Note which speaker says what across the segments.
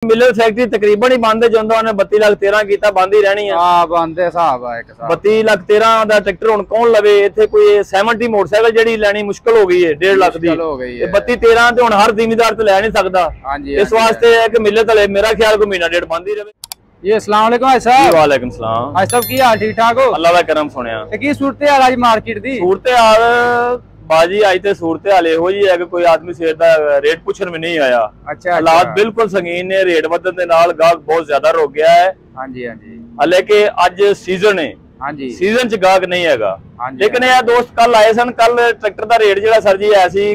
Speaker 1: Miller factory तकरीबन ही बंद है जो 32 लाख 13 कीता बंद ही रहनी है।
Speaker 2: हां बंद है हिसाब है एक
Speaker 1: 32 लाख 13 दा ट्रैक्टर हुन कौन लवे इथे कोई 70 मोटरसाइकिल जेडी लेनी मुश्किल हो गई है 1.5 लाख दी। 32 13 ते हुन हर जिम्मेदार तो ले नहीं सकदा। इस वास्ते है कि मिलर तले मेरा ख्याल को महीना डेढ़ बंद ही रहे।
Speaker 2: ये अस्सलाम वालेकुम भाई साहब।
Speaker 1: वालेकुम सलाम।
Speaker 2: भाई साहब की हाल ठीक ठाक हो?
Speaker 1: अल्लाह दा करम सुनिया।
Speaker 2: ते की सूरत हाल आज मार्केट दी?
Speaker 1: सूरत हाल बाजी आज ते सूरत हाल एहो जी है कि कोई आदमी शेर दा रेट पुछन में नहीं आया।
Speaker 2: अच्छा
Speaker 1: हालात बिल्कुल संगीन ने, रेट वधन दे नाल गाहक बहुत ज्यादा रुक गया है।
Speaker 2: हां जी हां जी।
Speaker 1: हले के अज सीजन है। हां जी सीजन च गाहक नहीं हैगा। लेकिन ये दोस्त कल आए सन, कल ट्रैक्टर दा रेट जेड़ा सर जी है सी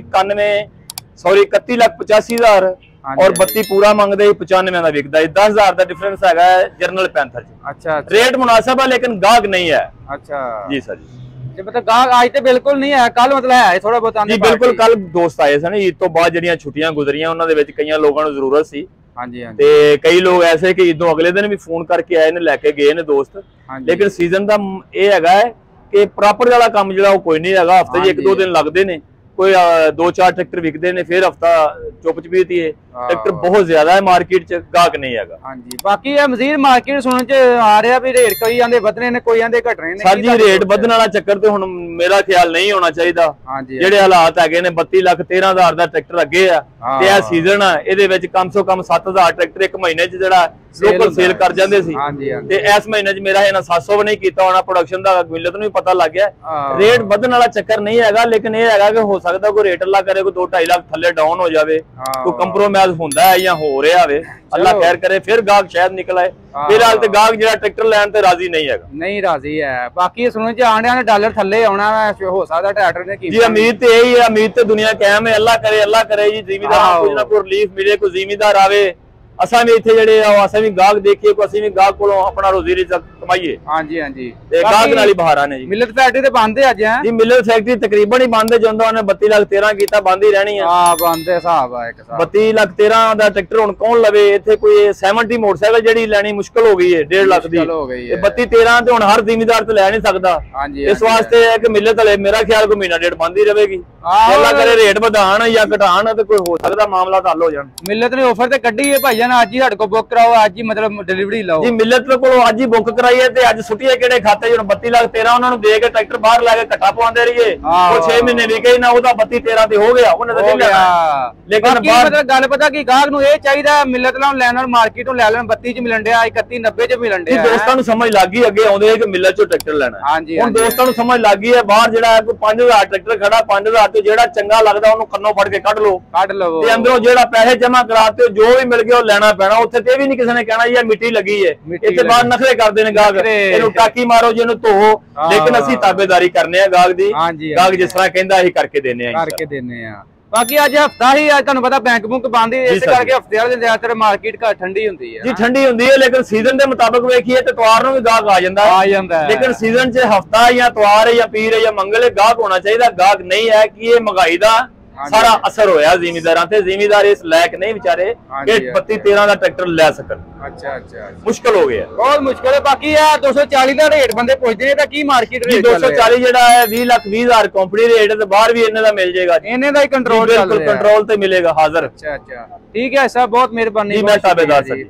Speaker 1: 31 लाख 85 हजार और 32 पूरा मंगदे 95 दा विकदा है। 10 हजार दा डिफरेंस हैगा जर्नल पैंथर च। अच्छा रेट मुनासिब है लेकिन गाहक नहीं है। अच्छा जी सर जी।
Speaker 2: मतलब गाहक आज तो बिल्कुल नहीं है, कल मतलब है थोड़ा बहुत आंदे।
Speaker 1: जी बिल्कुल कल दोस्त आए सन ईद तो बाद जड़ियां छुट्टियां गुजरियां उन्हां दे विच कईयां लोकां नूं जरूरत सी। हां जी हां जी। ते कई लोग ऐसे कि ईदों अगले दिन भी फोन करके आए ने, लेके गए ने दोस्त। लेकिन सीजन दा ये हैगा है कि प्रॉपर वाला काम जिहड़ा वो कोई नहीं हैगा। हफ्ते च 1-2 दिन लगदे ने, कोई 2-4 ट्रैक्टर विकदे ने, फिर हफ्ता चुप च बीती है। ट्रैक्टर बहुत ज्यादा है मार्केट च, गाहक नहीं हैगा। हां जी
Speaker 2: बाकी ये मजीद मार्केट सुनन च आ रहा भी रेट कोई आंदे वधने ने कोई आंदे घटने ने।
Speaker 1: सर जी रेट वधन वाला चक्कर ते हुण मेरा ख्याल नहीं होना चाहिए। हां जी जेडे हालात हैगे ने 32 लाख 13 हजार दा ट्रैक्टर अगे है ते आ सीजन है, इहदे विच कम से कम 7000 ट्रैक्टर एक महीने च जेड़ा लोकल सेल कर जांदे सी। हां जी ते इस महीने च मेरा इना 700 भी नहीं कीता होना। प्रोडक्शन दा मिलत नूं भी पता लग गया रेट वधन वाला चक्कर नहीं हैगा। लेकिन ये हैगा कि हो सकदा कोई रेट अल्लाह करे कोई 2-2.5 लाख थल्ले डाउन हो जावे, कोई कंप्रोमाइज हुंदा है या हो रहा है, अल्लाह खैर करे, फिर गाहक शायद निकल आए। फिलहाल ते गाहक जेड़ा ट्रैक्टर लैन ते राजी नहीं हैगा।
Speaker 2: नहीं राजी है। बाकी सुनने च आंडियां ने डॉलर थल्ले आउणा हो सकदा ट्रैक्टर ने
Speaker 1: जी। उम्मीद ते यही है, उम्मीद ते दुनिया कायम है। अल्लाह करे जी जिमीदार कुछ ना कुछ रिलीफ मिले, कोई जिमीदार आवे, असा भी इत्थे जेडे असा भी गाहक देखिए, कोई असी भी गाहक कोलों अपना रोजी रिज़्क कमाइए। हां जी हां जी ते गाहक नाल ही बहारां ने जी।
Speaker 2: मिलत फैक्ट्री ते बंद है अज है
Speaker 1: जी। मिलत फैक्ट्री तकरीबन ही बंद है जो 32 लाख 13 कीता बंद ही रहनी है।
Speaker 2: हां बंद है हिसाब है एक
Speaker 1: 32 लाख 13 दा ट्रैक्टर हुन कौन लवे इथे कोई 70 मोटरसाइकिल जेडी लेनी मुश्किल हो गई है 1.5 लाख दी। ते 32 13 ते हुन हर जिम्मेदार तो ले नहीं सकदा। हां जी इस वास्ते है कि मिलत वाले मेरा ख्याल को महीना डेढ़ बंद ही रहेगी। अल्लाह करे रेट बढ़ाण या घटाण ते कोई हो सकदा मामला हल हो जाण।
Speaker 2: मिलत ने ऑफर ते कड्डी है भाईजान, आज ही साडे को बुक कराओ, आज ही मतलब डिलीवरी लाओ
Speaker 1: जी। मिलत को आज ही बुक कराई है ते आज सुटिए केड़े खाते जो 32 लाख 13 उन्हां नूं दे के ट्रैक्टर बाहर ला के घटा पवांदे रहिए। वो 6 महीने विके ही ना, ओदा 32 13 ते हो गया उन्हें तो नहीं लेना। लेकिन बाहर मतलब गल पता की गाहक नूं ये चाहिदा मिलत नाल लैण नाल मार्केट नूं ले लैण 32 च मिलन दिया 31 90 च मिलन दिया। दोस्तां नूं समझ लग गई अगे आउंदे कि मिलत चों ट्रैक्टर लेना। हां जी हुण दोस्तां नूं समझ लग गई है बाहर जेड़ा कोई 5000 ट्रैक्टर खड़ा 5000 तो जेड़ा चंगा लगदा ओनू खन्नों फड़ के कढ लो ते अंदरों जेड़ा पैसे जमा कराते जो भी मिल गया लेना पैना। उत्थे ते भी नहीं किसी ने कहना ये मिट्टी लगी है, इत्थे बाहर नखरे करदे ने गाहक, इहनूं टाकी मारो जी इहनूं धोवो। लेकिन असीं ताबेदारी करने आ गाहक दी, गाहक जिस तरह कहंदा असीं करके देने आ।
Speaker 2: बाकी आज हफ्ता ही आज तुहानूं पता बैंक बुंक बंद ही, इस करके हफ्ते वाले दिन ज्यादातर मार्केट का ठंडी हुंदी है।
Speaker 1: जी ठंडी हुंदी है लेकिन सीजन के मुताबिक वेखिए ते इतवार नूं भी गाहक आ जांदा है। लेकिन सीजन च हफ्ता या इतवार या पीर या मंगल गाहक होना चाहिए। गाहक नहीं है कि ये महंगाई दा सारा असर होया जिमीदारां ते। जिमीदार इस लायक नहीं बेचारे कि 32 13 दा ट्रैक्टर ले सकन। अच्छा मुश्किल हो गया,
Speaker 2: बहुत मुश्किल है। बाकी है 240 दा रेट बंदे पुछदे ने, की मार्केट रेट
Speaker 1: 240 जेड़ा है 20 लाख 20 हजार कंपनी रेट है, बाहर भी इन्ने दा मिल जाएगा।
Speaker 2: इन्ने दा ही कंट्रोल
Speaker 1: कंट्रोल ते मिलेगा हाजिर।
Speaker 2: अच्छा ठीक है साहब, बहुत मेहरबानी।
Speaker 1: मैं ताबेदार सर।